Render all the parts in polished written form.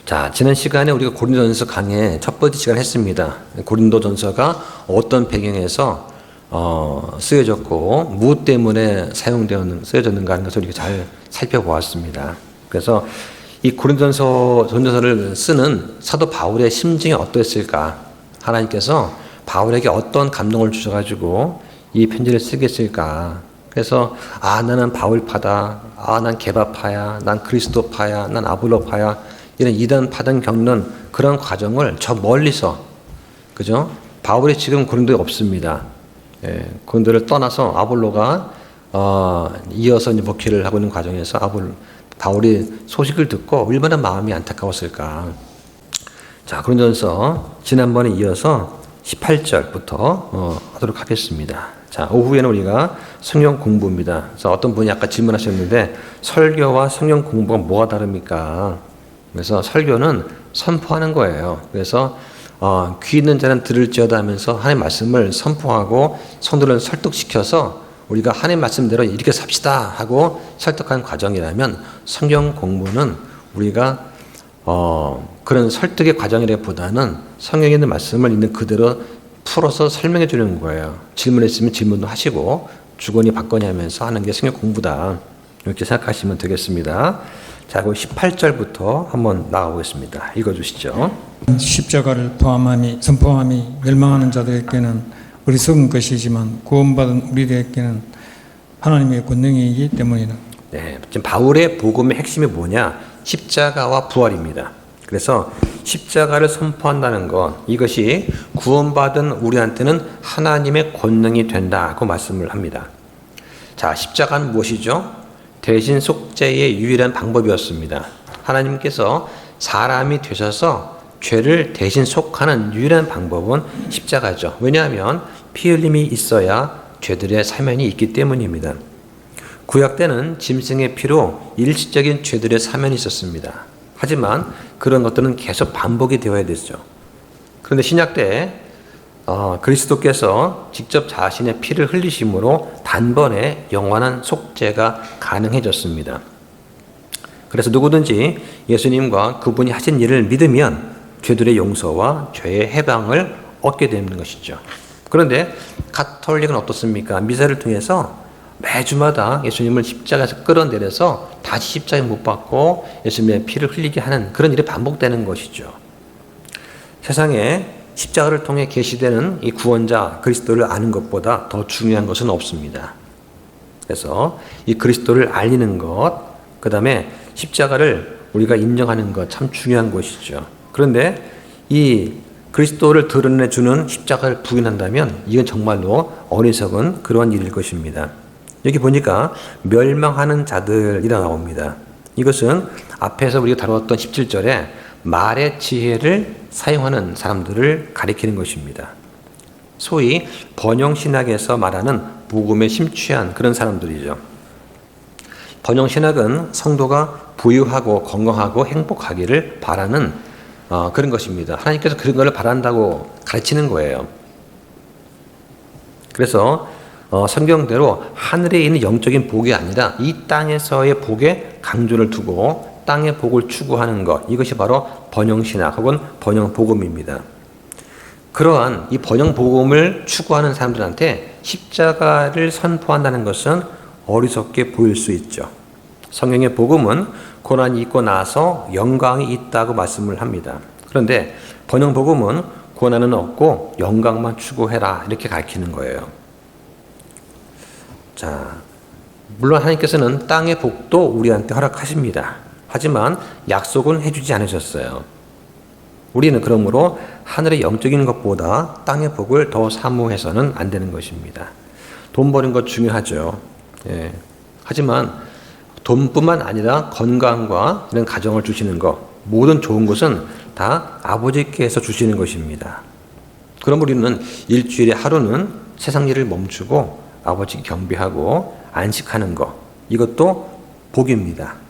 자, 지난 시간에 우리가 고린도전서 강의 첫 번째 시간 했습니다. 고린도전서가 어떤 배경에서 쓰여졌고 무엇 때문에 쓰여졌는가 하는 것을 우리가 잘 살펴보았습니다. 그래서 이 고린도전서를 쓰는 사도 바울의 심정이 어떠했을까? 하나님께서 바울에게 어떤 감동을 주셔가지고 이 편지를 쓰게 했을까? 그래서 나는 바울파다, 난 게바파야, 난 그리스도파야, 난 아볼로파야, 이런 이단 파단 겪는 그런 과정을 저 멀리서, 그죠? 바울이 지금 고린도에 없습니다. 고린도를 떠나서 아볼로가 이어서 이제 목회를 하고 있는 과정에서 바울이 소식을 듣고 얼마나 마음이 안타까웠을까. 자, 고린도전서 지난번에 이어서 18절부터 하도록 하겠습니다. 자, 오후에는 우리가 성경 공부입니다. 그래서 어떤 분이 아까 질문하셨는데 설교와 성경 공부가 뭐가 다릅니까? 그래서 설교는 선포하는 거예요. 그래서 귀 있는 자는 들을지어다 하면서 하나님의 말씀을 선포하고 성도를 설득시켜서 우리가 하나님의 말씀대로 이렇게 삽시다 하고 설득하는 과정이라면 성경 공부는 우리가 그런 설득의 과정이라기보다는 성경에 있는 말씀을 있는 그대로 풀어서 설명해 주는 거예요. 질문했으면 질문도 하시고 주거니 받거니 하면서 하는 게 성경 공부다. 이렇게 생각하시면 되겠습니다. 자, 그럼 18절부터 한번 나가보겠습니다. 읽어주시죠. 십자가를 선포함이 멸망하는 자들에게는 어리석은 것이지만 구원받은 우리들에게는 하나님의 권능이기 때문이다. 네, 지금 바울의 복음의 핵심이 뭐냐? 십자가와 부활입니다. 그래서 십자가를 선포한다는 것, 이것이 구원받은 우리한테는 하나님의 권능이 된다고 말씀을 합니다. 자, 십자가는 무엇이죠? 대신 속죄의 유일한 방법이었습니다. 하나님께서 사람이 되셔서 죄를 대신 속하는 유일한 방법은 십자가죠. 왜냐하면 피 흘림이 있어야 죄들의 사면이 있기 때문입니다. 구약 때는 짐승의 피로 일시적인 죄들의 사면이 있었습니다. 하지만 그런 것들은 계속 반복이 되어야 되죠. 그런데 신약 때 그리스도께서 직접 자신의 피를 흘리심으로 단번에 영원한 속죄가 가능해졌습니다. 그래서 누구든지 예수님과 그분이 하신 일을 믿으면 죄들의 용서와 죄의 해방을 얻게 되는 것이죠. 그런데 가톨릭은 어떻습니까? 미사를 통해서 매주마다 예수님을 십자가에서 끌어내려서 다시 십자가에 못 박고 예수님의 피를 흘리게 하는 그런 일이 반복되는 것이죠. 세상에 십자가를 통해 계시되는 이 구원자 그리스도를 아는 것보다 더 중요한 것은 없습니다. 그래서 이 그리스도를 알리는 것, 그 다음에 십자가를 우리가 인정하는 것 참 중요한 것이죠. 그런데 이 그리스도를 드러내주는 십자가를 부인한다면 이건 정말로 어리석은 그러한 일일 것입니다. 여기 보니까 멸망하는 자들이라 나옵니다. 이것은 앞에서 우리가 다루었던 17절에 말의 지혜를 사용하는 사람들을 가리키는 것입니다. 소위 번영신학에서 말하는 복음에 심취한 그런 사람들이죠. 번영신학은 성도가 부유하고 건강하고 행복하기를 바라는 그런 것입니다. 하나님께서 그런 것을 바란다고 가르치는 거예요. 그래서 성경대로 하늘에 있는 영적인 복이 아니라 이 땅에서의 복에 강조를 두고 땅의 복을 추구하는 것, 이것이 바로 번영신학 혹은 번영복음입니다. 그러한 이 번영복음을 추구하는 사람들한테 십자가를 선포한다는 것은 어리석게 보일 수 있죠. 성경의 복음은 고난이 있고 나서 영광이 있다고 말씀을 합니다. 그런데 번영복음은 고난은 없고 영광만 추구해라 이렇게 가르치는 거예요. 자, 물론 하나님께서는 땅의 복도 우리한테 허락하십니다. 하지만 약속은 해주지 않으셨어요. 우리는 그러므로 하늘의 영적인 것보다 땅의 복을 더 사모해서는 안 되는 것입니다. 돈 버는 것 중요하죠. 하지만 돈뿐만 아니라 건강과 이런 가정을 주시는 것, 모든 좋은 것은 다 아버지께서 주시는 것입니다. 그럼 우리는 일주일에 하루는 세상 일을 멈추고 아버지 경배하고 안식하는 것, 이것도 복입니다.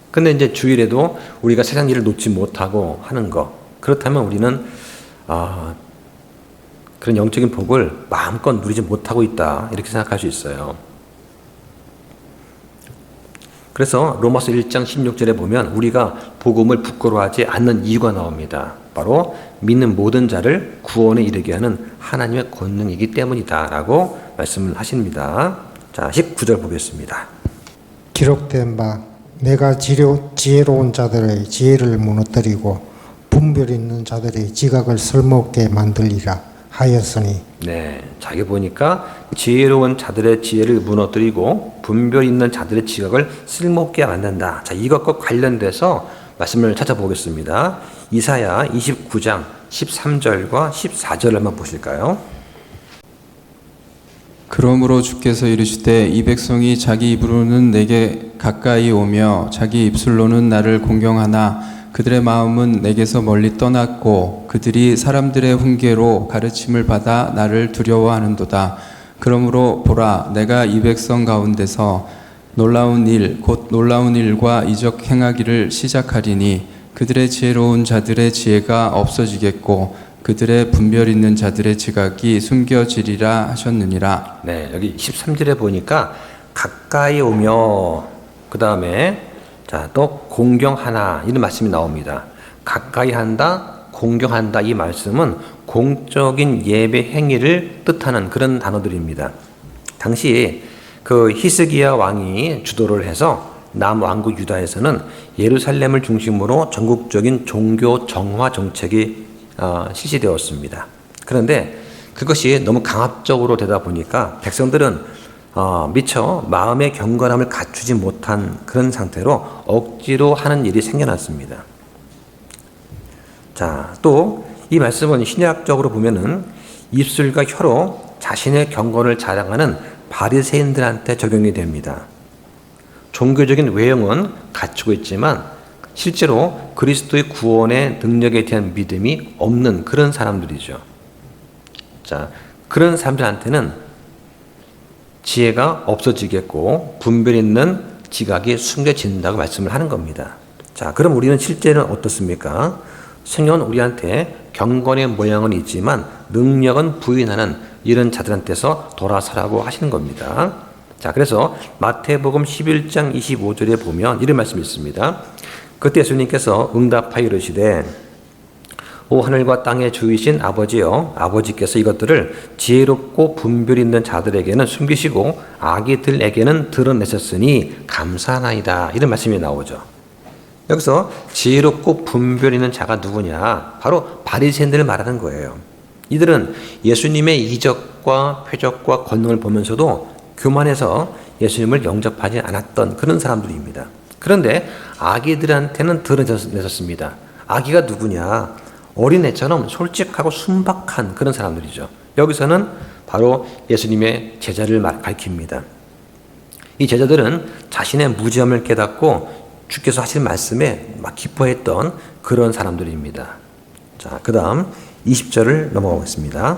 근데 이제 주일에도 우리가 세상 일을 놓지 못하고 하는 것, 그렇다면 우리는 그런 영적인 복을 마음껏 누리지 못하고 있다 이렇게 생각할 수 있어요. 그래서 로마서 1장 16절에 보면 우리가 복음을 부끄러워하지 않는 이유가 나옵니다. 바로 믿는 모든 자를 구원에 이르게 하는 하나님의 권능이기 때문이다 라고 말씀을 하십니다. 자, 19절 보겠습니다. 기록된 바 내가 지혜로운 자들의 지혜를 무너뜨리고 분별 있는 자들의 지각을 쓸모없게 만들리라 하였으니. 네, 자, 여기 보니까 지혜로운 자들의 지혜를 무너뜨리고 분별 있는 자들의 지각을 쓸모없게 만든다. 자, 이것과 관련돼서 말씀을 찾아보겠습니다. 이사야 29장 13절과 14절을 한번 보실까요? 그러므로 주께서 이르시되 이 백성이 자기 입으로는 내게 가까이 오며 자기 입술로는 나를 공경하나 그들의 마음은 내게서 멀리 떠났고 그들이 사람들의 훈계로 가르침을 받아 나를 두려워하는도다. 그러므로 보라 내가 이 백성 가운데서 놀라운 일 곧 놀라운 일과 이적 행하기를 시작하리니 그들의 지혜로운 자들의 지혜가 없어지겠고 그들의 분별 있는 자들의 지각이 숨겨지리라 하셨느니라. 네, 여기 13절에 보니까 가까이 오며 그 다음에 자, 또 공경하나 이런 말씀이 나옵니다. 가까이 한다, 공경한다 이 말씀은 공적인 예배 행위를 뜻하는 그런 단어들입니다. 당시 그 히스기야 왕이 주도를 해서 남왕국 유다에서는 예루살렘을 중심으로 전국적인 종교 정화 정책이 실시되었습니다. 그런데 그것이 너무 강압적으로 되다 보니까 백성들은 미처 마음의 경건함을 갖추지 못한 그런 상태로 억지로 하는 일이 생겨났습니다. 자, 또 이 말씀은 신약적으로 보면은 입술과 혀로 자신의 경건을 자랑하는 바리새인들한테 적용이 됩니다. 종교적인 외형은 갖추고 있지만 실제로 그리스도의 구원의 능력에 대한 믿음이 없는 그런 사람들이죠. 자, 그런 사람들한테는 지혜가 없어지겠고 분별 있는 지각이 숨겨진다고 말씀을 하는 겁니다. 자, 그럼 우리는 실제는 어떻습니까? 성경은 우리한테 경건의 모양은 있지만 능력은 부인하는 이런 자들한테서 돌아서라고 하시는 겁니다. 자, 그래서 마태복음 11장 25절에 보면 이런 말씀이 있습니다. 그때 예수님께서 응답하여 이르시되 오 하늘과 땅의 주이신 아버지여 아버지께서 이것들을 지혜롭고 분별 있는 자들에게는 숨기시고 아기들에게는 드러내셨으니 감사하나이다. 이런 말씀이 나오죠. 여기서 지혜롭고 분별 있는 자가 누구냐? 바로 바리새인들을 말하는 거예요. 이들은 예수님의 이적과 표적과 권능을 보면서도 교만해서 예수님을 영접하지 않았던 그런 사람들입니다. 그런데 아기들한테는 드러내셨습니다. 아기가 누구냐? 어린애처럼 솔직하고 순박한 그런 사람들이죠. 여기서는 바로 예수님의 제자를 가리킵니다. 이 제자들은 자신의 무지함을 깨닫고 주께서 하신 말씀에 막 기뻐했던 그런 사람들입니다. 자, 그 다음 20절을 넘어가겠습니다.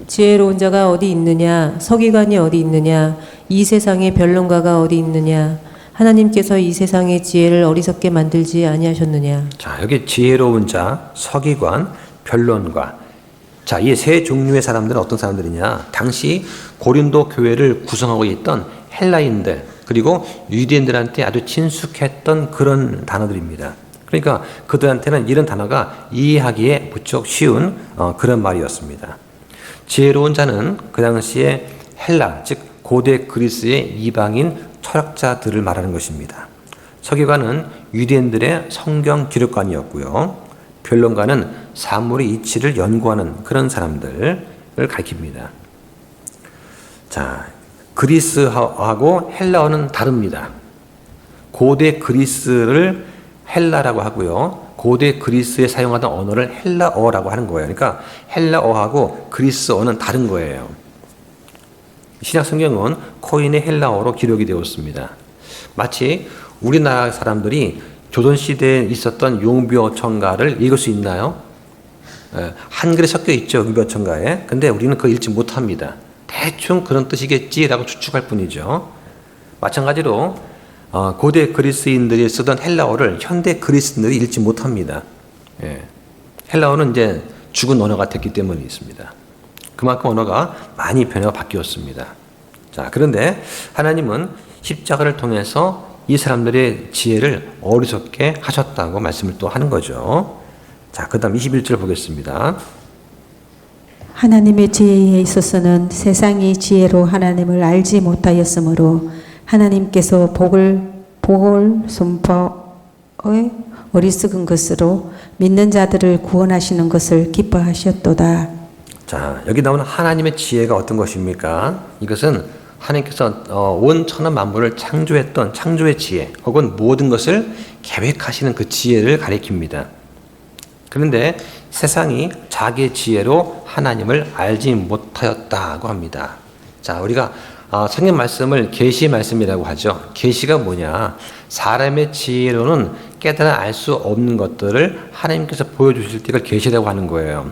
지혜로운 자가 어디 있느냐? 서기관이 어디 있느냐? 이 세상의 변론가가 어디 있느냐? 하나님께서 이 세상의 지혜를 어리석게 만들지 아니하셨느냐? 자, 여기 지혜로운 자, 서기관, 변론가. 자, 이 세 종류의 사람들은 어떤 사람들이냐? 당시 고린도 교회를 구성하고 있던 헬라인들 그리고 유대인들한테 아주 친숙했던 그런 단어들입니다. 그러니까 그들한테는 이런 단어가 이해하기에 무척 쉬운 그런 말이었습니다. 지혜로운 자는 그 당시에 헬라, 즉 고대 그리스의 이방인 철학자들을 말하는 것입니다. 서기관은 유대인들의 성경 기록관이었고요. 변론가는 사물의 이치를 연구하는 그런 사람들을 가리킵니다. 자, 그리스하고 헬라어는 다릅니다. 고대 그리스를 헬라라고 하고요. 고대 그리스에 사용하던 언어를 헬라어라고 하는 거예요. 그러니까 헬라어하고 그리스어는 다른 거예요. 신약 성경은 코인의 헬라어로 기록이 되었습니다. 마치 우리나라 사람들이 조선시대에 있었던 용비어천가를 읽을 수 있나요? 한글에 섞여 있죠, 용비어천가에. 근데 우리는 그거 읽지 못합니다. 대충 그런 뜻이겠지라고 추측할 뿐이죠. 마찬가지로 고대 그리스인들이 쓰던 헬라어를 현대 그리스인들이 읽지 못합니다. 헬라어는 이제 죽은 언어가 됐기 때문에 있습니다. 그만큼 언어가 많이 변화가 바뀌었습니다. 자, 그런데 하나님은 십자가를 통해서 이 사람들의 지혜를 어리석게 하셨다고 말씀을 또 하는 거죠. 자, 그 다음 21절 보겠습니다. 하나님의 지혜에 있어서는 세상이 지혜로 하나님을 알지 못하였으므로 하나님께서 복을 선포의 어리석은 것으로 믿는 자들을 구원하시는 것을 기뻐하셨도다. 자, 여기 나오는 하나님의 지혜가 어떤 것입니까? 이것은 하나님께서 온 천하 만물을 창조했던 창조의 지혜 혹은 모든 것을 계획하시는 그 지혜를 가리킵니다. 그런데 세상이 자기의 지혜로 하나님을 알지 못하였다고 합니다. 자, 우리가 성경 말씀을 계시 말씀이라고 하죠. 계시가 뭐냐? 사람의 지혜로는 깨달아 알 수 없는 것들을 하나님께서 보여주실 때 이걸 계시라고 하는 거예요.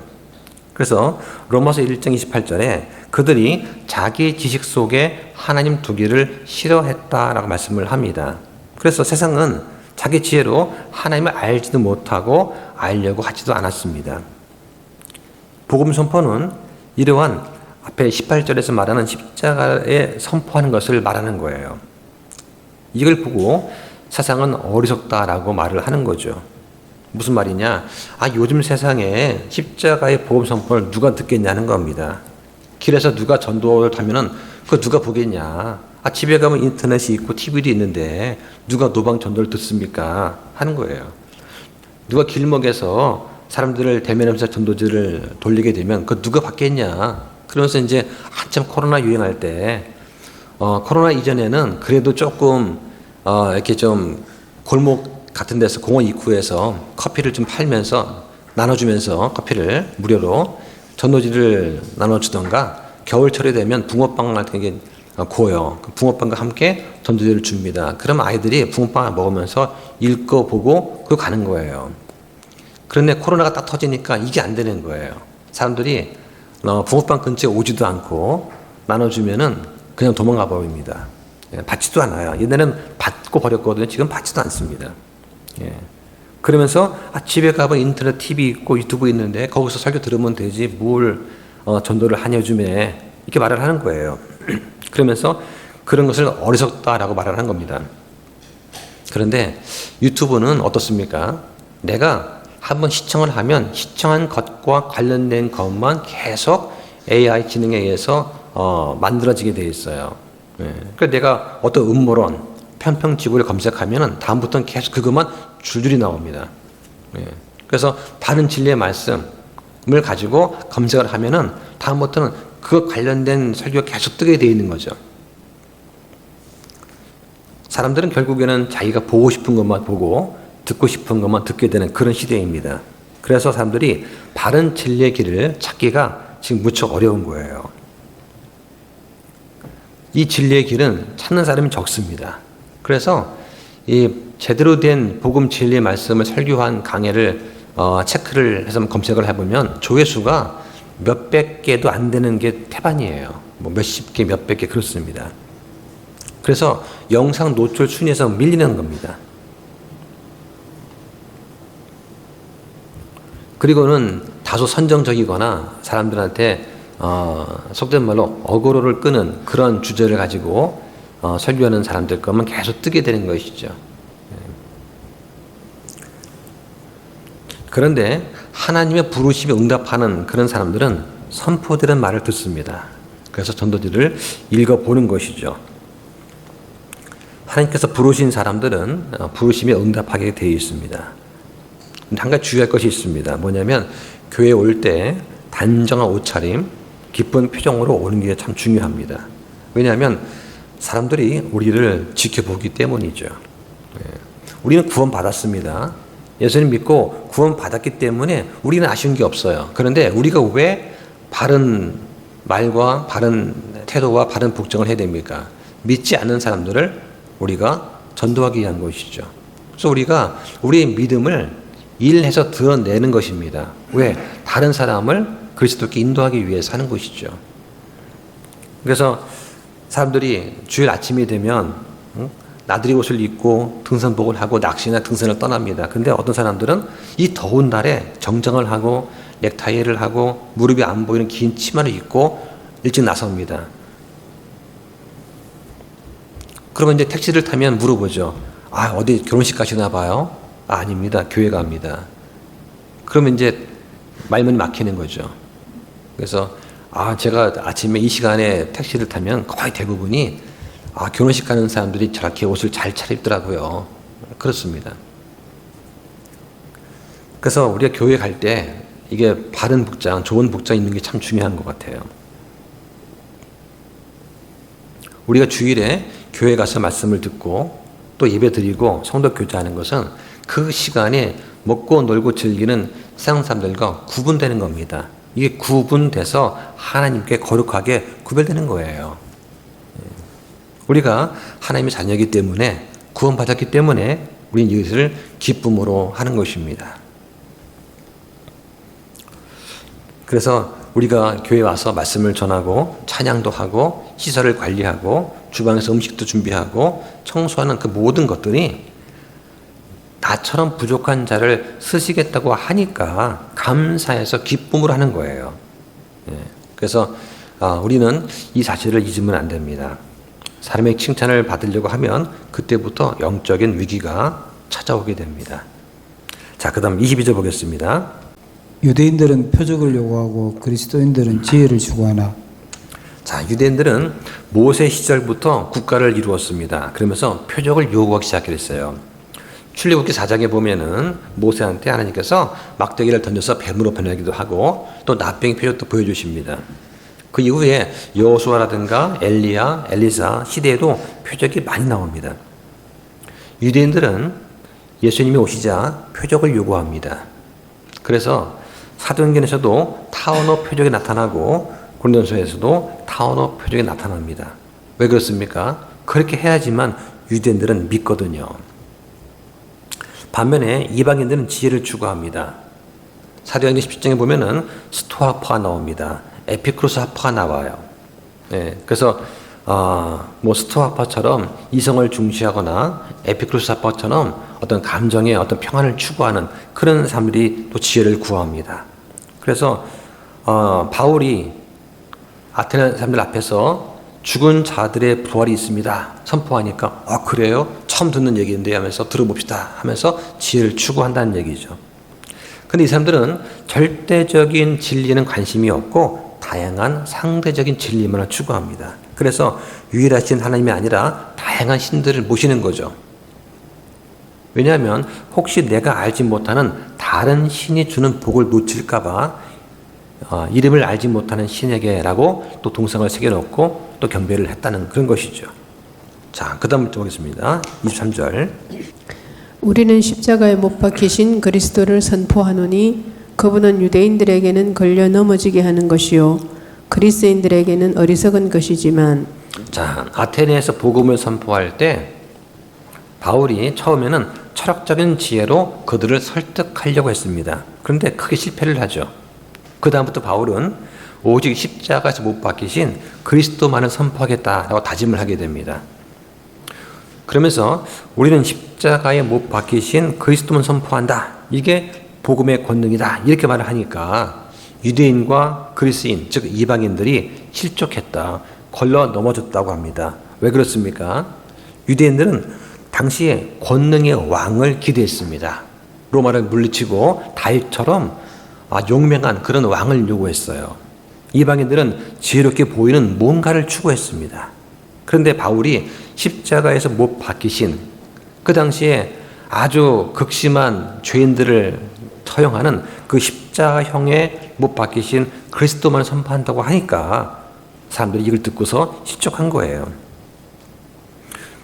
그래서 로마서 1장 28절에 그들이 자기 지식 속에 하나님 두기를 싫어했다라고 말씀을 합니다. 그래서 세상은 자기 지혜로 하나님을 알지도 못하고 알려고 하지도 않았습니다. 복음 선포는 이러한 앞에 18절에서 말하는 십자가에 선포하는 것을 말하는 거예요. 이걸 보고 세상은 어리석다라고 말을 하는 거죠. 무슨 말이냐? 요즘 세상에 십자가의 복음 선포를 누가 듣겠냐는 겁니다. 길에서 누가 전도를 타면은 그거 누가 보겠냐? 집에 가면 인터넷이 있고 TV도 있는데 누가 노방 전도를 듣습니까? 하는 거예요. 누가 길목에서 사람들을 대면하면서 전도지를 돌리게 되면 그거 누가 받겠냐? 그러면서 이제 한참 코로나 유행할 때 코로나 이전에는 그래도 조금 이렇게 좀 골목 같은 데서 공원 입구에서 커피를 좀 팔면서 나눠주면서 커피를 무료로 전도지를 나눠주던가 겨울철이 되면 붕어빵 같은 게 구워요. 붕어빵과 함께 전도지를 줍니다. 그럼 아이들이 붕어빵을 먹으면서 읽어보고 그거 가는 거예요. 그런데 코로나가 딱 터지니까 이게 안 되는 거예요. 사람들이 붕어빵 근처에 오지도 않고 나눠주면은 그냥 도망가 버립니다. 받지도 않아요. 옛날에는 받고 버렸거든요. 지금 받지도 않습니다. 그러면서 집에 가면 인터넷 TV 있고 유튜브 있는데 거기서 설교 들으면 되지 뭘 전도를 하냐 요즘에 이렇게 말을 하는 거예요. 그러면서 그런 것을 어리석다라고 말을 한 겁니다. 그런데 유튜브는 어떻습니까? 내가 한번 시청을 하면 시청한 것과 관련된 것만 계속 AI 기능에 의해서 만들어지게 돼 있어요. 그러니까 내가 어떤 음모론, 편평지구를 검색하면은 다음부터는 계속 그것만 줄줄이 나옵니다. 그래서 바른 진리의 말씀을 가지고 검색을 하면은 다음부터는 그 관련된 설교가 계속 뜨게 돼 있는 거죠. 사람들은 결국에는 자기가 보고 싶은 것만 보고 듣고 싶은 것만 듣게 되는 그런 시대입니다. 그래서 사람들이 바른 진리의 길을 찾기가 지금 무척 어려운 거예요. 이 진리의 길은 찾는 사람이 적습니다. 그래서 이 제대로 된 복음 진리의 말씀을 설교한 강해를 체크를 해서 검색을 해보면 조회수가 몇백 개도 안 되는 게 태반이에요. 뭐 몇십 개, 몇백 개 그렇습니다. 그래서 영상 노출 순위에서 밀리는 겁니다. 그리고는 다소 선정적이거나 사람들한테 속된 말로 어그로를 끄는 그런 주제를 가지고 설교하는 사람들 거면 계속 뜨게 되는 것이죠. 그런데 하나님의 부르심에 응답하는 그런 사람들은 선포되는 말을 듣습니다. 그래서 전도지를 읽어보는 것이죠. 하나님께서 부르신 사람들은 부르심에 응답하게 되어 있습니다. 근데 한 가지 주의할 것이 있습니다. 뭐냐면 교회에 올 때 단정한 옷차림, 기쁜 표정으로 오는 게 참 중요합니다. 왜냐하면 사람들이 우리를 지켜보기 때문이죠. 우리는 구원받았습니다. 예수님 믿고 구원받았기 때문에 우리는 아쉬운 게 없어요. 그런데 우리가 왜 바른 말과 바른 태도와 바른 복종을 해야 됩니까? 믿지 않는 사람들을 우리가 전도하기 위한 것이죠. 그래서 우리가 우리의 믿음을 일해서 드러내는 것입니다. 왜? 다른 사람을 그리스도께 인도하기 위해서 하는 것이죠. 그래서 사람들이 주일 아침이 되면 나들이 옷을 입고 등산복을 하고 낚시나 등산을 떠납니다. 근데 어떤 사람들은 이 더운 날에 정장을 하고 넥타이를 하고 무릎이 안 보이는 긴 치마를 입고 일찍 나섭니다. 그러면 이제 택시를 타면 물어보죠. 아, 어디 결혼식 가시나 봐요? 아, 아닙니다. 교회 갑니다. 그러면 이제 말문이 막히는 거죠. 그래서 제가 아침에 이 시간에 택시를 타면 거의 대부분이 결혼식 가는 사람들이 저렇게 옷을 잘 차려입더라고요. 그렇습니다. 그래서 우리가 교회 갈 때 이게 바른 복장, 좋은 복장 입는 게 참 중요한 것 같아요. 우리가 주일에 교회 가서 말씀을 듣고 또 예배 드리고 성도 교제하는 것은 그 시간에 먹고 놀고 즐기는 세상 사람들과 구분되는 겁니다. 이게 구분돼서 하나님께 거룩하게 구별되는 거예요. 우리가 하나님의 자녀이기 때문에, 구원받았기 때문에 우리는 이것을 기쁨으로 하는 것입니다. 그래서 우리가 교회에 와서 말씀을 전하고 찬양도 하고 시설을 관리하고 주방에서 음식도 준비하고 청소하는 그 모든 것들이 나처럼 부족한 자를 쓰시겠다고 하니까 감사해서 기쁨으로 하는 거예요. 그래서 우리는 이 사실을 잊으면 안 됩니다. 사람의 칭찬을 받으려고 하면 그때부터 영적인 위기가 찾아오게 됩니다. 자, 그 다음 22절 보겠습니다. 유대인들은 표적을 요구하고 그리스도인들은 지혜를 추구하나. 자, 유대인들은 모세 시절부터 국가를 이루었습니다. 그러면서 표적을 요구하기 시작했어요. 출애굽기 4장에 보면은 모세한테 하나님께서 막대기를 던져서 뱀으로 변하기도 하고 또 나병 표적도 보여주십니다. 그 이후에 여호수아라든가 엘리야, 엘리사 시대에도 표적이 많이 나옵니다. 유대인들은 예수님이 오시자 표적을 요구합니다. 그래서 사도행전에서도 타원어 표적이 나타나고 고린도전서에서도 타원어 표적이 나타납니다. 왜 그렇습니까? 그렇게 해야지만 유대인들은 믿거든요. 반면에 이방인들은 지혜를 추구합니다. 사도행전 17장에 보면은 스토아파가 나옵니다. 에피크로스 하파가 나와요. 그래서 스토아파처럼 이성을 중시하거나 에피크로스 하파처럼 어떤 감정의 어떤 평안을 추구하는 그런 사람들이 또 지혜를 구합니다. 그래서 바울이 아테네 사람들 앞에서 죽은 자들의 부활이 있습니다 선포하니까 그래요? 처음 듣는 얘기인데 하면서 들어봅시다 하면서 지혜를 추구한다는 얘기죠. 근데 이 사람들은 절대적인 진리에는 관심이 없고 다양한 상대적인 진리만을 추구합니다. 그래서 유일하신 하나님이 아니라 다양한 신들을 모시는 거죠. 왜냐하면 혹시 내가 알지 못하는 다른 신이 주는 복을 놓칠까봐 이름을 알지 못하는 신에게라고 또 동상을 새겨놓고 또 경배를 했다는 그런 것이죠. 자, 그 다음 보겠습니다. 23절. 우리는 십자가에 못 박히신 그리스도를 선포하노니 그분은 유대인들에게는 걸려 넘어지게 하는 것이요 그리스인들에게는 어리석은 것이지만. 자, 아테네에서 복음을 선포할 때 바울이 처음에는 철학적인 지혜로 그들을 설득하려고 했습니다. 그런데 크게 실패를 하죠. 그 다음부터 바울은 오직 십자가에서 못 박히신 그리스도만을 선포하겠다라고 다짐을 하게 됩니다. 그러면서 우리는 십자가에 못 박히신 그리스도만 선포한다. 이게 복음의 권능이다. 이렇게 말을 하니까 유대인과 그리스인, 즉 이방인들이 실족했다. 걸러 넘어졌다고 합니다. 왜 그렇습니까? 유대인들은 당시에 권능의 왕을 기대했습니다. 로마를 물리치고 다윗처럼 용맹한 그런 왕을 요구했어요. 이방인들은 지혜롭게 보이는 뭔가를 추구했습니다. 그런데 바울이 십자가에서 못 박히신 그 당시에 아주 극심한 죄인들을 처형하는 그 십자형에 못 박히신 그리스도만 선포한다고 하니까 사람들이 이걸 듣고서 실족한 거예요.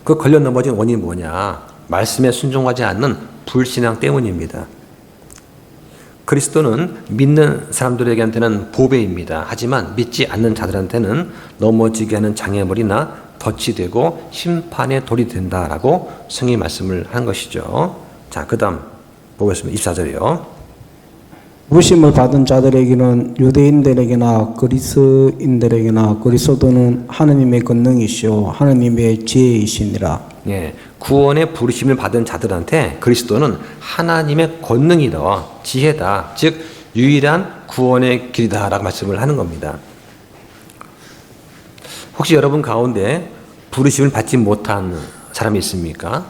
그 걸려 넘어진 원인이 뭐냐? 말씀에 순종하지 않는 불신앙 때문입니다. 그리스도는 믿는 사람들에게한테는 보배입니다. 하지만 믿지 않는 자들한테는 넘어지게 하는 장애물이나 덫이 되고 심판의 돌이 된다라고 성경이 말씀을 한 것이죠. 자, 그 다음 보겠습니다. 24절이요. 부심을 받은 자들에게는 유대인들에게나 그리스인들에게나 그리스도는 하나님의 권능이시오 하나님의 지혜이시니라. 예, 구원의 부르심을 받은 자들한테 그리스도는 하나님의 권능이다, 지혜다, 즉 유일한 구원의 길이다라고 말씀을 하는 겁니다. 혹시 여러분 가운데 부르심을 받지 못한 사람이 있습니까?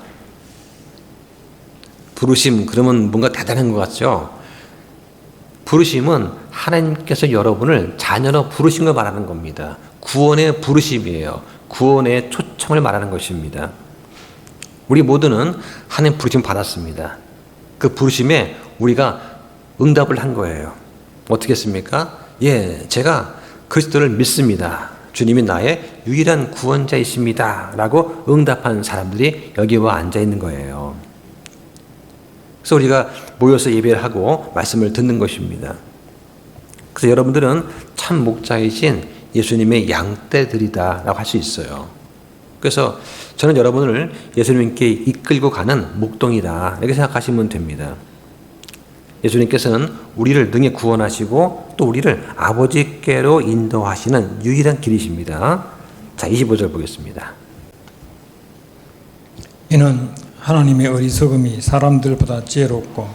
부르심 그러면 뭔가 대단한 것 같죠? 부르심은 하나님께서 여러분을 자녀로 부르신 걸 말하는 겁니다. 구원의 부르심이에요. 구원의 초청을 말하는 것입니다. 우리 모두는 하나님 부르심 받았습니다. 그 부르심에 우리가 응답을 한 거예요. 어떻게 했습니까? 예, 제가 그리스도를 믿습니다. 주님이 나의 유일한 구원자이십니다. 라고 응답한 사람들이 여기 와 앉아 있는 거예요. 그래서 우리가 모여서 예배를 하고 말씀을 듣는 것입니다. 그래서 여러분들은 참 목자이신 예수님의 양떼들이다 라고 할 수 있어요. 그래서 저는 여러분을 예수님께 이끌고 가는 목동이다 이렇게 생각하시면 됩니다. 예수님께서는 우리를 능히 구원하시고 또 우리를 아버지께로 인도하시는 유일한 길이십니다. 자, 25절 보겠습니다. 이는 하나님의 어리석음이 사람들보다 지혜롭고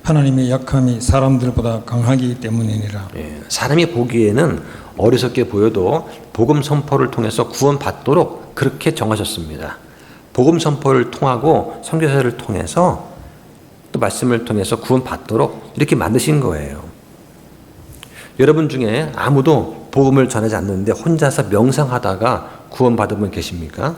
하나님의 약함이 사람들보다 강하기 때문이니라. 예, 사람이 보기에는 어리석게 보여도 복음 선포를 통해서 구원받도록 그렇게 정하셨습니다. 복음 선포를 통하고 선교사를 통해서 또 말씀을 통해서 구원받도록 이렇게 만드신 거예요. 여러분 중에 아무도 복음을 전하지 않는데 혼자서 명상하다가 구원받은 분 계십니까?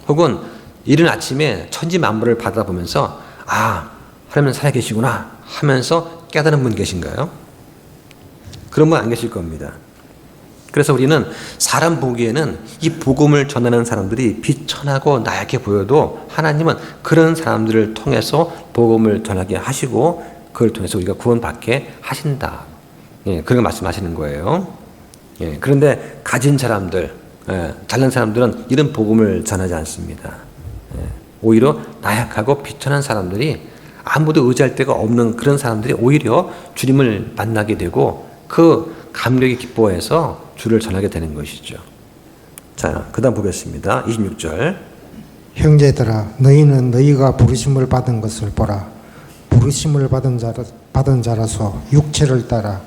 혹은 이른 아침에 천지만물을 받아보면서 아, 하나님 살아계시구나 하면서 깨달은 분 계신가요? 그런 분 안 계실 겁니다. 그래서 우리는 사람 보기에는 이 복음을 전하는 사람들이 비천하고 나약해 보여도 하나님은 그런 사람들을 통해서 복음을 전하게 하시고 그걸 통해서 우리가 구원받게 하신다. 예, 그런 거 말씀하시는 거예요. 예, 그런데 가진 사람들, 잘난 사람들은 이런 복음을 전하지 않습니다. 오히려 나약하고 비천한 사람들이 아무도 의지할 데가 없는 그런 사람들이 오히려 주님을 만나게 되고 그 감격이 기뻐해서 주를 전하게 되는 것이죠. 자, 그 다음 보겠습니다. 26절. 형제들아 너희는 너희가 부르심을 받은 것을 보라. 부르심을 받은 자라서 육체를 따라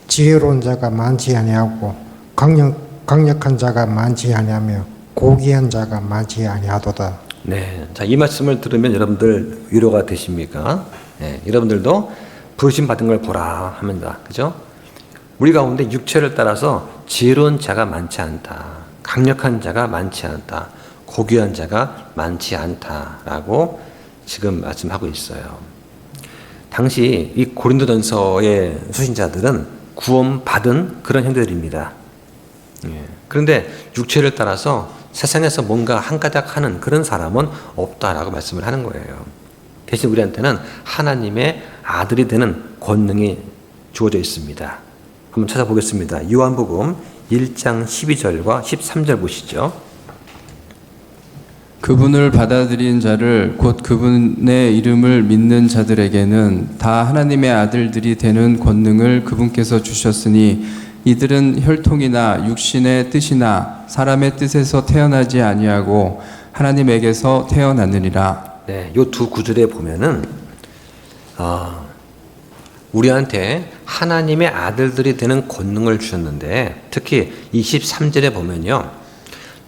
지혜로운 자가 많지 아니하고 강력한 자가 많지 아니하며 고귀한 자가 많지 아니하도다. 네, 자, 이 말씀을 들으면 여러분들 위로가 되십니까? 네, 여러분들도 부르심 받은 걸 보라 합니다. 그죠? 우리 가운데 육체를 따라서 지혜로운 자가 많지 않다. 강력한 자가 많지 않다. 고귀한 자가 많지 않다라고 지금 말씀하고 있어요. 당시 이 고린도전서의 수신자들은 구원받은 그런 형제들입니다. 그런데 육체를 따라서 세상에서 뭔가 한 가닥 하는 그런 사람은 없다라고 말씀을 하는 거예요. 대신 우리한테는 하나님의 아들이 되는 권능이 주어져 있습니다. 한번 찾아보겠습니다. 요한복음 1장 12절과 13절 보시죠. 그분을 받아들인 자를 곧 그분의 이름을 믿는 자들에게는 다 하나님의 아들들이 되는 권능을 그분께서 주셨으니 이들은 혈통이나 육신의 뜻이나 사람의 뜻에서 태어나지 아니하고 하나님에게서 태어났느니라. 네, 요 두 구절에 보면은 우리한테 하나님의 아들들이 되는 권능을 주셨는데 특히 23절에 보면요.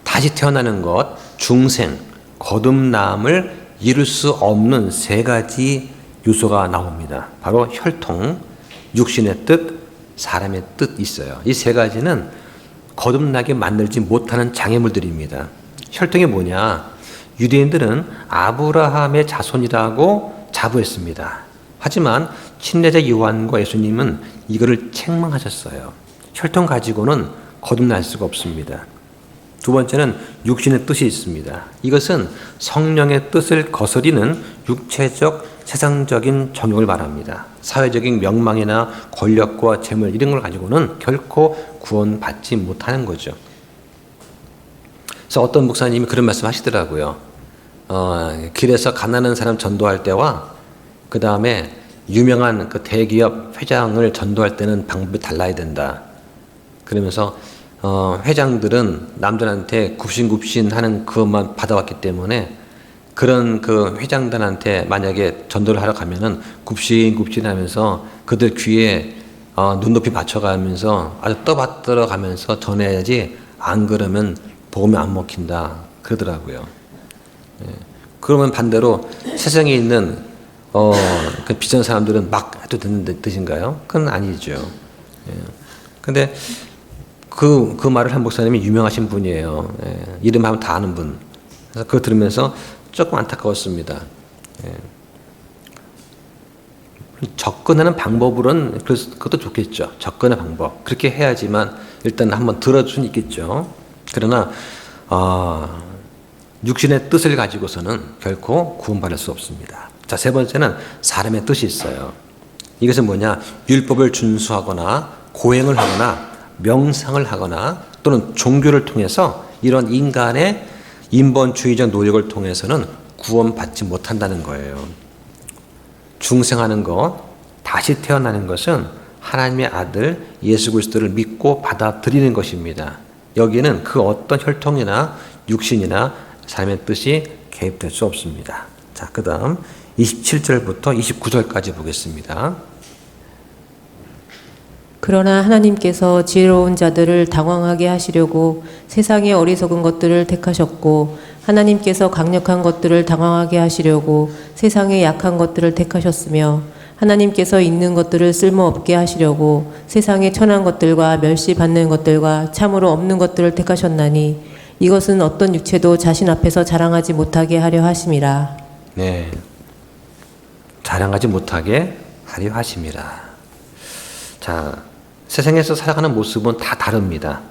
다시 태어나는 것, 중생, 거듭남을 이룰 수 없는 세 가지 요소가 나옵니다. 바로 혈통, 육신의 뜻, 사람의 뜻 있어요. 이 세 가지는 거듭나게 만들지 못하는 장애물들입니다. 혈통이 뭐냐? 유대인들은 아브라함의 자손이라고 자부했습니다. 하지만 침례자 요한과 예수님은 이거를 책망하셨어요. 혈통 가지고는 거듭날 수가 없습니다. 두 번째는 육신의 뜻이 있습니다. 이것은 성령의 뜻을 거스리는 육체적 세상적인 정욕을 말합니다. 사회적인 명망이나 권력과 재물 이런 걸 가지고는 결코 구원받지 못하는 거죠. 그래서 어떤 목사님이 그런 말씀 하시더라고요. 길에서 가난한 사람 전도할 때와 그 다음에 유명한 그 대기업 회장을 전도할 때는 방법이 달라야 된다. 그러면서 회장들은 남들한테 굽신굽신 하는 그것만 받아왔기 때문에 그런 그 회장들한테 만약에 전도를 하러 가면은 굽신굽신 하면서 그들 귀에 눈높이 맞춰가면서 아주 떠받들어 가면서 전해야지 안 그러면 복음이 안 먹힌다 그러더라고요. 예. 그러면 반대로 세상에 있는 그 비전 사람들은 막 해도 되는 뜻인가요? 그건 아니죠. 예. 근데 그 말을 한 목사님이 유명하신 분이에요. 예. 이름하면 다 아는 분. 그래서 그거 들으면서 조금 안타까웠습니다. 예. 접근하는 방법으로는 그것도 좋겠죠. 접근의 방법. 그렇게 해야지만 일단 한번 들어줄 수는 있겠죠. 그러나 육신의 뜻을 가지고서는 결코 구원받을 수 없습니다. 자, 세 번째는 사람의 뜻이 있어요. 이것은 뭐냐? 율법을 준수하거나 고행을 하거나 명상을 하거나 또는 종교를 통해서 이런 인간의 인본주의적 노력을 통해서는 구원받지 못한다는 거예요. 중생하는 것, 다시 태어나는 것은 하나님의 아들 예수 그리스도를 믿고 받아들이는 것입니다. 여기에는 그 어떤 혈통이나 육신이나 삶의 뜻이 개입될 수 없습니다. 자, 그 다음 27절부터 29절까지 보겠습니다. 그러나 하나님께서 지혜로운 자들을 당황하게 하시려고 세상의 어리석은 것들을 택하셨고 하나님께서 강력한 것들을 당황하게 하시려고 세상의 약한 것들을 택하셨으며 하나님께서 있는 것들을 쓸모없게 하시려고 세상의 천한 것들과 멸시받는 것들과 참으로 없는 것들을 택하셨나니 이것은 어떤 육체도 자신 앞에서 자랑하지 못하게 하려 하심이라. 네, 자랑하지 못하게 하려 하심이라. 자, 세상에서 살아가는 모습은 다 다릅니다.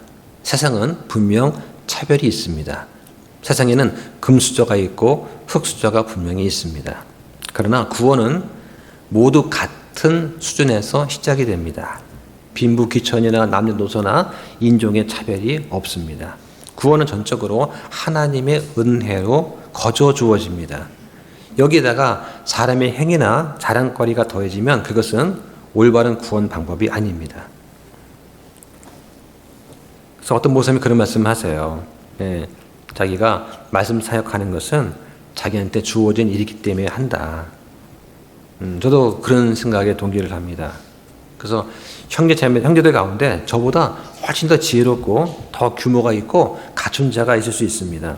세상은 분명 차별이 있습니다. 세상에는 금수저가 있고 흙수저가 분명히 있습니다. 그러나 구원은 모두 같은 수준에서 시작이 됩니다. 빈부귀천이나 남녀노소나 인종의 차별이 없습니다. 구원은 전적으로 하나님의 은혜로 거저 주어집니다. 여기에다가 사람의 행위나 자랑거리가 더해지면 그것은 올바른 구원 방법이 아닙니다. 그래서 어떤 목사님이 그런 말씀을 하세요. 예, 자기가 말씀 사역하는 것은 자기한테 주어진 일이기 때문에 한다. 저도 그런 생각에 동기를 합니다. 그래서 형제들 가운데 저보다 훨씬 더 지혜롭고 더 규모가 있고 갖춘 자가 있을 수 있습니다.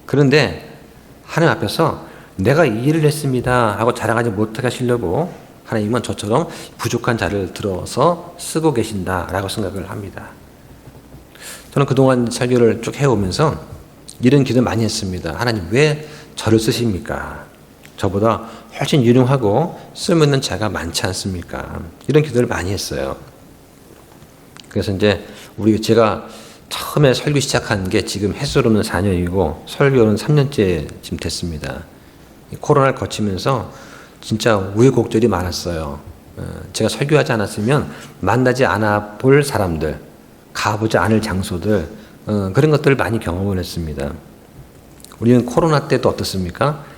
그런데 하나님 앞에서 내가 이 일을 했습니다 하고 자랑하지 못하게 하시려고 하나님은 저처럼 부족한 자를 들어서 쓰고 계신다라고 생각을 합니다. 저는 그동안 설교를 쭉 해오면서 이런 기도 많이 했습니다. 하나님 왜 저를 쓰십니까? 저보다 훨씬 유능하고 쓸모있는 자가 많지 않습니까? 이런 기도를 많이 했어요. 그래서 이제 제가 처음에 설교 시작한 게 지금 햇수로는 4년이고 설교는 3년째 지금 됐습니다. 코로나를 거치면서 진짜 우여곡절이 많았어요. 제가 설교하지 않았으면 만나지 않아 볼 사람들, 가보지 않을 장소들, 그런 것들을 많이 경험을 했습니다. 우리는 코로나 때도 어떻습니까?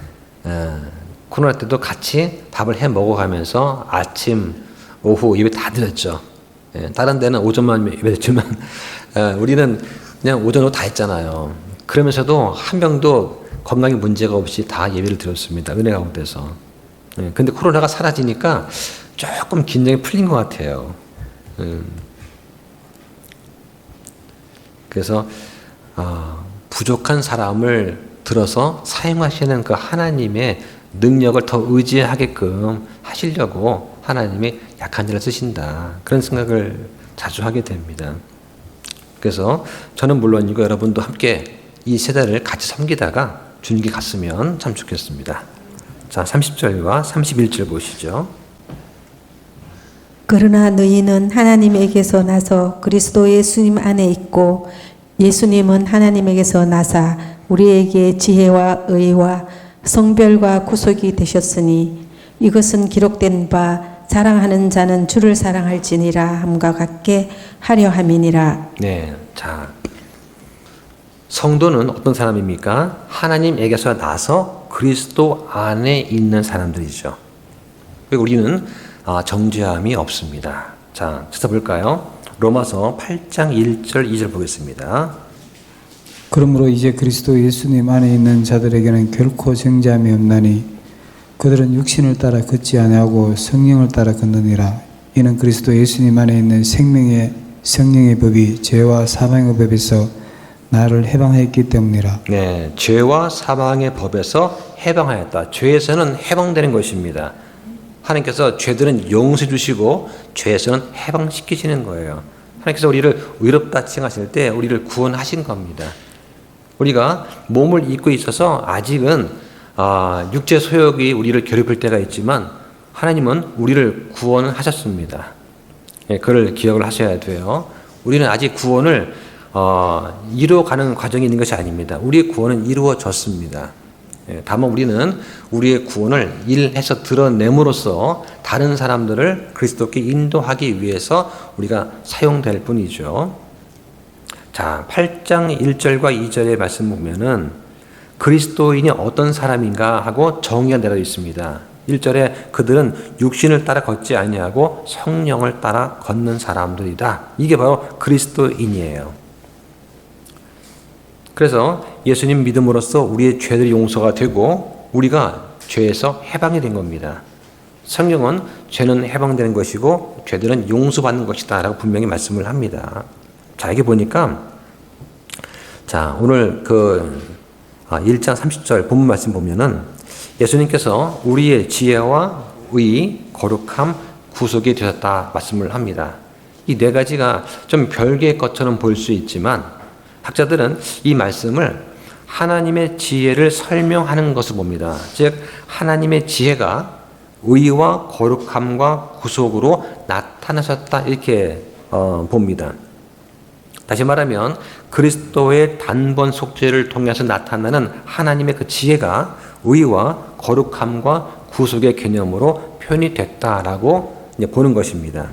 코로나 때도 같이 밥을 해 먹어가면서 아침, 오후 예배 다 드렸죠. 다른 데는 오전만 예배 드렸지만 우리는 그냥 오전 오후 다 했잖아요. 그러면서도 한 명도 건강에 문제가 없이 다 예배를 드렸습니다. 은혜 가운데서. 근데 코로나가 사라지니까 조금 긴장이 풀린 것 같아요. 그래서 부족한 사람을 들어서 사용하시는 그 하나님의 능력을 더 의지하게끔 하시려고 하나님이 약한 자를 쓰신다. 그런 생각을 자주 하게 됩니다. 그래서 저는 물론이고 여러분도 함께 이 세대를 같이 섬기다가 주님께 갔으면 참 좋겠습니다. 자, 30절과 31절 보시죠. 그러나 너희는 하나님에게서 나서 그리스도 예수님 안에 있고 예수님은 하나님에게서 나사 우리에게 지혜와 의와 성별과 구속이 되셨으니 이것은 기록된 바 사랑하는 자는 주를 사랑할지니라 함과 같게 하려 함이니라. 네, 자, 성도는 어떤 사람입니까? 하나님에게서 나서 그리스도 안에 있는 사람들이죠. 그리고 우리는 정죄함이 없습니다. 자, 찾아볼까요? 로마서 8장 1절 2절 보겠습니다. 그러므로 이제 그리스도 예수님 안에 있는 자들에게는 결코 정죄함이 없나니 그들은 육신을 따라 걷지 아니하고 성령을 따라 걷느니라. 이는 그리스도 예수님 안에 있는 생명의 성령의 법이 죄와 사망의 법에서 나를 해방했기 때문이라. 네, 죄와 사망의 법에서 해방하였다. 죄에서는 해방되는 것입니다. 하나님께서 죄들은 용서해 주시고 죄에서는 해방시키시는 거예요. 하나님께서 우리를 의롭다 칭하실 때 우리를 구원하신 겁니다. 우리가 몸을 입고 있어서 아직은 육체 소욕이 우리를 괴롭힐 때가 있지만 하나님은 우리를 구원하셨습니다. 예, 그걸 기억을 하셔야 돼요. 우리는 아직 구원을 이루어가는 과정이 있는 것이 아닙니다. 우리의 구원은 이루어졌습니다. 예, 다만 우리는 우리의 구원을 일해서 드러냄으로써 다른 사람들을 그리스도께 인도하기 위해서 우리가 사용될 뿐이죠. 자, 8장 1절과 2절의 말씀 보면은 그리스도인이 어떤 사람인가 하고 정의가 내려져 있습니다. 1절에 그들은 육신을 따라 걷지 아니하고 성령을 따라 걷는 사람들이다. 이게 바로 그리스도인이에요. 그래서 예수님 믿음으로써 우리의 죄들이 용서가 되고 우리가 죄에서 해방이 된 겁니다. 성경은 죄는 해방되는 것이고 죄들은 용서받는 것이다 라고 분명히 말씀을 합니다. 자, 여기 보니까 자, 오늘 1장 30절 본문 말씀 보면은 예수님께서 우리의 지혜와 의, 거룩함, 구속이 되셨다 말씀을 합니다. 이 네 가지가 좀 별개의 것처럼 보일 수 있지만 학자들은 이 말씀을 하나님의 지혜를 설명하는 것을 봅니다. 즉 하나님의 지혜가 의와 거룩함과 구속으로 나타나셨다 이렇게 봅니다. 다시 말하면 그리스도의 단번 속죄를 통해서 나타나는 하나님의 그 지혜가 의와 거룩함과 구속의 개념으로 표현이 됐다라고 보는 것입니다.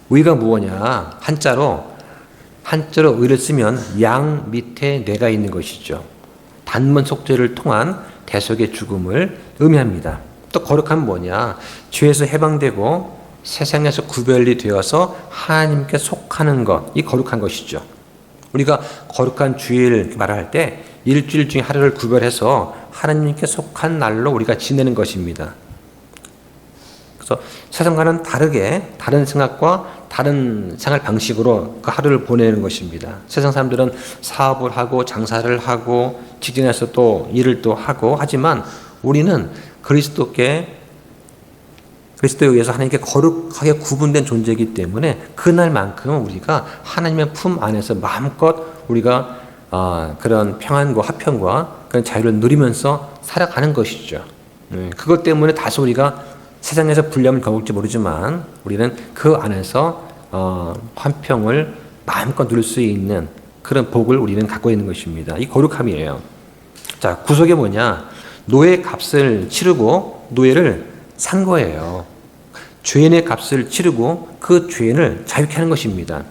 의가 무엇이냐? 한자로 의를 쓰면 양 밑에 내가 있는 것이죠. 단번 속죄를 통한 대속의 죽음을 의미합니다. 또 거룩함은 뭐냐? 죄에서 해방되고 세상에서 구별이 되어서 하나님께 속하는 것, 이 거룩한 것이죠. 우리가 거룩한 주일 말할 때 일주일 중에 하루를 구별해서 하나님께 속한 날로 우리가 지내는 것입니다. 그래서 세상과는 다르게 다른 생각과 다른 생활 방식으로 그 하루를 보내는 것입니다. 세상 사람들은 사업을 하고 장사를 하고 직장에서 또 일을 또 하고 하지만 우리는 그리스도에 의해서 하나님께 거룩하게 구분된 존재이기 때문에 그날만큼은 우리가 하나님의 품 안에서 마음껏 우리가 그런 평안과 화평과 그런 자유를 누리면서 살아가는 것이죠. 그것 때문에 다소 우리가 세상에서 불리함을 겪을지 모르지만 우리는 그 안에서 화평을 마음껏 누릴 수 있는 그런 복을 우리는 갖고 있는 것입니다. 이 거룩함이에요. 자, 구속이 뭐냐? 노예 값을 치르고 노예를 산 거예요. 죄인의 값을 치르고 그 죄인을 자유케 하는 것입니다.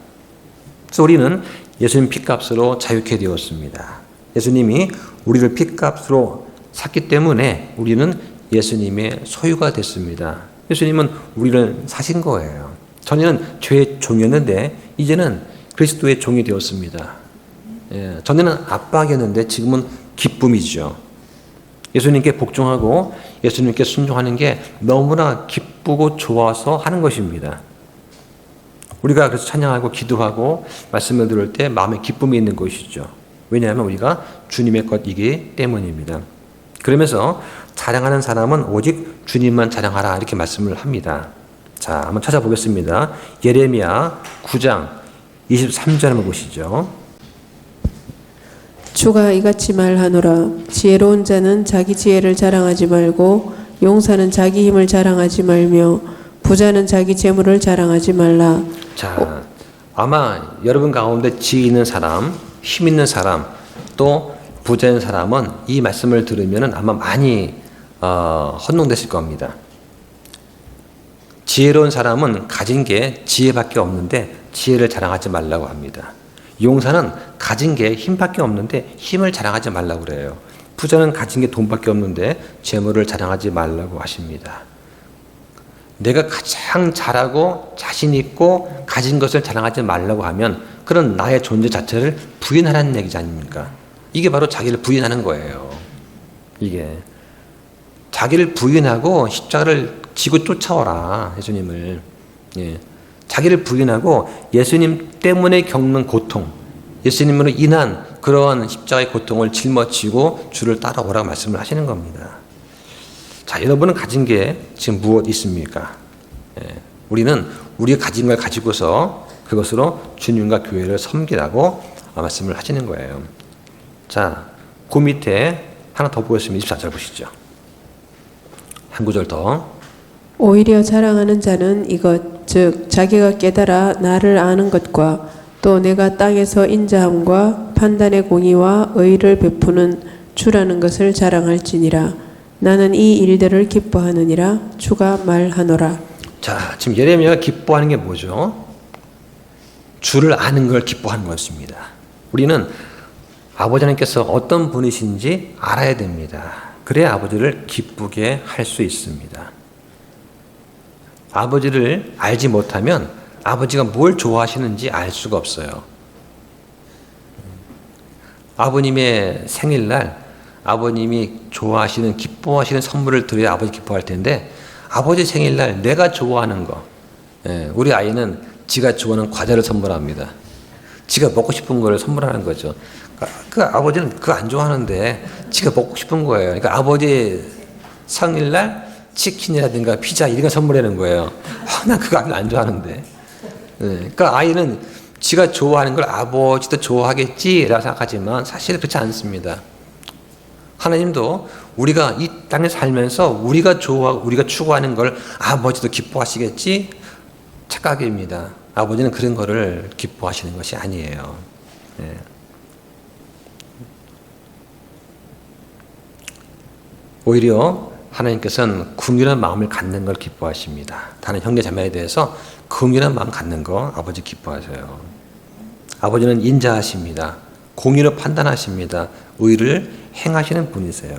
그래서 우리는 예수님 핏값으로 자유케 되었습니다. 예수님이 우리를 핏값으로 샀기 때문에 우리는 예수님의 소유가 됐습니다. 예수님은 우리를 사신 거예요. 전에는 죄의 종이었는데 이제는 그리스도의 종이 되었습니다. 전에는 압박이었는데 지금은 기쁨이죠. 예수님께 복종하고 예수님께 순종하는 게 너무나 기쁘고 좋아서 하는 것입니다. 우리가 그래서 찬양하고 기도하고 말씀을 들을 때 마음에 기쁨이 있는 것이죠. 왜냐하면 우리가 주님의 것이기 때문입니다. 그러면서 자랑하는 사람은 오직 주님만 자랑하라 이렇게 말씀을 합니다. 자, 한번 찾아보겠습니다. 예레미야 9장 23절 한번 보시죠. 주가 이같이 말하노라. 지혜로운 자는 자기 지혜를 자랑하지 말고 용사는 자기 힘을 자랑하지 말며 부자는 자기 재물을 자랑하지 말라. 자, 아마 여러분 가운데 지혜 있는 사람, 힘 있는 사람, 또 부자인 사람은 이 말씀을 들으면 아마 많이 혼동됐을 겁니다. 지혜로운 사람은 가진 게 지혜밖에 없는데 지혜를 자랑하지 말라고 합니다. 용사는 가진 게 힘밖에 없는데 힘을 자랑하지 말라고 그래요. 부자는 가진 게 돈밖에 없는데 재물을 자랑하지 말라고 하십니다. 내가 가장 잘하고 자신 있고 가진 것을 자랑하지 말라고 하면 그런 나의 존재 자체를 부인하라는 얘기지 아닙니까? 이게 바로 자기를 부인하는 거예요. 이게 자기를 부인하고 십자가를 지고 쫓아오라. 예수님을. 예. 자기를 부인하고 예수님 때문에 겪는 고통, 예수님으로 인한 그런 십자가의 고통을 짊어지고 주를 따라오라고 말씀을 하시는 겁니다. 자, 여러분은 가진 게 지금 무엇 있습니까? 우리는 우리가 가진 걸 가지고서 그것으로 주님과 교회를 섬기라고 말씀을 하시는 거예요. 자, 그 밑에 하나 더 보겠습니다. 24절 보시죠. 한 구절 더. 오히려 자랑하는 자는 이것 즉 자기가 깨달아 나를 아는 것과 또 내가 땅에서 인자함과 판단의 공의와 의를 베푸는 주라는 것을 자랑할지니라. 나는 이 일들을 기뻐하느니라. 주가 말하노라. 자, 지금 예레미야가 기뻐하는 게 뭐죠? 주를 아는 걸 기뻐하는 것입니다. 우리는 아버지 하나님께서 어떤 분이신지 알아야 됩니다. 그래야 아버지를 기쁘게 할 수 있습니다. 아버지를 알지 못하면 아버지가 뭘 좋아하시는지 알 수가 없어요. 아버님의 생일날 아버님이 좋아하시는 기뻐하시는 선물을 드려야 아버지 기뻐할 텐데 아버지 생일날 내가 좋아하는 거, 우리 아이는 지가 좋아하는 과자를 선물합니다. 지가 먹고 싶은 거를 선물하는 거죠. 그 아버지는 그거 안 좋아하는데 지가 먹고 싶은 거예요. 그러니까 아버지 생일날 치킨이라든가 피자 이런 거 선물하는 거예요. 난 그거 안 좋아하는데. 그러니까 아이는 지가 좋아하는 걸 아버지도 좋아하겠지라고 생각하지만 사실 그렇지 않습니다. 하나님도 우리가 이 땅에 살면서 우리가 좋아하고 우리가 추구하는 걸 아버지도 기뻐하시겠지? 착각입니다. 아버지는 그런 거를 기뻐하시는 것이 아니에요. 오히려 하나님께서는 긍휼한 마음을 갖는 걸 기뻐하십니다. 다른 형제 자매에 대해서 긍휼한 마음 갖는 거 아버지 기뻐하세요. 아버지는 인자하십니다. 공의로 판단하십니다. 의를 행하시는 분이세요.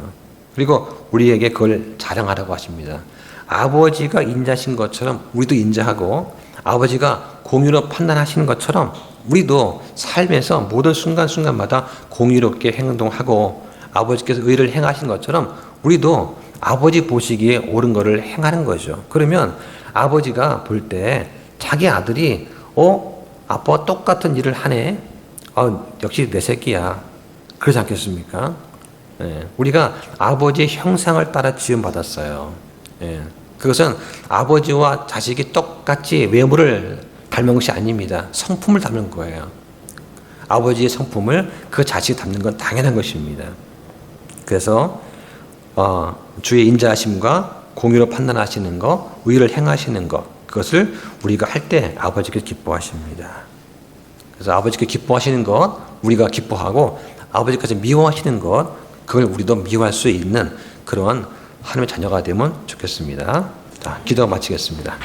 그리고 우리에게 그걸 자랑하라고 하십니다. 아버지가 인자하신 것처럼 우리도 인자하고 아버지가 공의로 판단하시는 것처럼 우리도 삶에서 모든 순간순간마다 공의롭게 행동하고 아버지께서 의를 행하신 것처럼 우리도 아버지 보시기에 옳은 것을 행하는 거죠. 그러면 아버지가 볼 때 자기 아들이 아빠와 똑같은 일을 하네. 역시 내 새끼야. 그러지 않겠습니까? 우리가 아버지의 형상을 따라 지음받았어요. 그것은 아버지와 자식이 똑같이 외모를 닮은 것이 아닙니다. 성품을 닮은 거예요. 아버지의 성품을 그 자식이 닮는 건 당연한 것입니다. 그래서 주의 인자하심과 공의로 판단하시는 것, 의를 행하시는 것, 그것을 우리가 할 때 아버지께서 기뻐하십니다. 그래서 아버지께 기뻐하시는 것, 우리가 기뻐하고 아버지께서 미워하시는 것, 그걸 우리도 미워할 수 있는 그런 하나님의 자녀가 되면 좋겠습니다. 자, 기도 마치겠습니다.